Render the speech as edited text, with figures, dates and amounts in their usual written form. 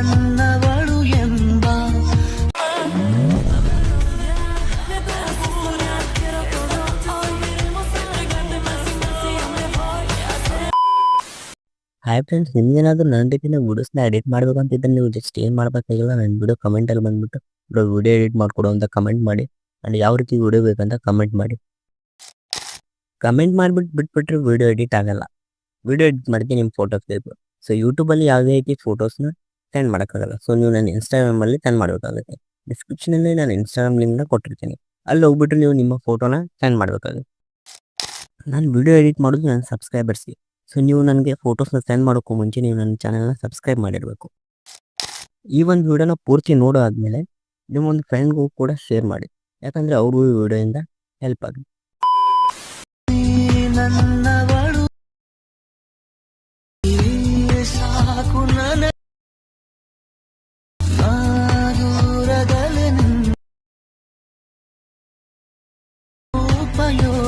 ನನ್ನವಳು ಎಂಬ hi friends, ನಿಮ್ಗೇನಾದ್ರೂ ನನ್ನ ರೀತಿಯ ವಿಡಿಯೋಸ್ನ ಎಡಿಟ್ ಮಾಡ್ಬೇಕಂತಿದ್ರೆ ನೀವು ಜಸ್ಟ್ ಏನು ಮಾಡಬೇಕಾಗಿಲ್ಲ, ನನ್ನ ವಿಡಿಯೋ ಕಮೆಂಟಲ್ಲಿ ಬಂದುಬಿಟ್ಟು ವಿಡಿಯೋ ಎಡಿಟ್ ಮಾಡಿಕೊಡು ಅಂತ ಕಮೆಂಟ್ ಮಾಡಿ. ಆ್ಯಂಡ್ ಯಾವ ರೀತಿ ವಿಡಿಯೋ ಬೇಕಂತ ಕಮೆಂಟ್ ಮಾಡಿ. ಕಮೆಂಟ್ ಮಾಡಿಬಿಟ್ಟು ಬಿಟ್ಬಿಟ್ರೆ ವಿಡಿಯೋ ಎಡಿಟ್ ಆಗಲ್ಲ. ವಿಡಿಯೋ ಎಡಿಟ್ ಮಾಡಿದ್ರೆ ನಿಮ್ಮ ಫೋಟೋಸ್ ಬೇಕು. ಸೊ ಯೂಟ್ಯೂಬಲ್ಲಿ ಯಾವುದೇ ರೀತಿ ಫೋಟೋಸ್ನ ಸೆಂಡ್ ಮಾಡೋಕ್ಕಾಗಲ್ಲ. ಸೊ ನೀವು ನನ್ನ ಇನ್ಸ್ಟಾಗ್ರಾಮಲ್ಲಿ ಸೆಂಡ್ ಮಾಡಬೇಕಾಗುತ್ತೆ. ಡಿಸ್ಕ್ರಿಪ್ಷನಲ್ಲಿ ನಾನು ಇನ್ಸ್ಟಾಗ್ರಾಮ್ ಲಿಂಕ್ನ ಕೊಟ್ಟಿರ್ತೀನಿ. ಅಲ್ಲಿ ಹೋಗ್ಬಿಟ್ಟು ನೀವು ನಿಮ್ಮ ಫೋಟೋನ ಸೆಂಡ್ ಮಾಡಬೇಕಾಗುತ್ತೆ. ನಾನು ವಿಡಿಯೋ ಎಡಿಟ್ ಮಾಡೋದು ನನ್ನ ಸಬ್ಸ್ಕ್ರೈಬರ್ಸ್ಗೆ. ಸೊ ನೀವು ನನಗೆ ಫೋಟೋಸ್ನ ಸೆಂಡ್ ಮಾಡೋಕ್ಕೂ ಮುಂಚೆ ನೀವು ನನ್ನ ಚಾನಲ್ನ ಸಬ್ಸ್ಕ್ರೈಬ್ ಮಾಡಿರಬೇಕು. ಈ ಒಂದು ವಿಡಿಯೋನ ಪೂರ್ತಿ ನೋಡೋ ಆದಮೇಲೆ ನಿಮ್ಮೊಂದು ಫ್ರೆಂಡ್ಗೂ ಕೂಡ ಶೇರ್ ಮಾಡಿ, ಯಾಕಂದರೆ ಅವ್ರಿಗೂ ಈ ವಿಡಿಯೋಯಿಂದ ಹೆಲ್ಪ್ ಆಗುತ್ತೆ. ನನ್ನವಳು ಸಾಕು ನನ್ನ ದೂರದಲ್ಲಿ ಉಪಯೋಗ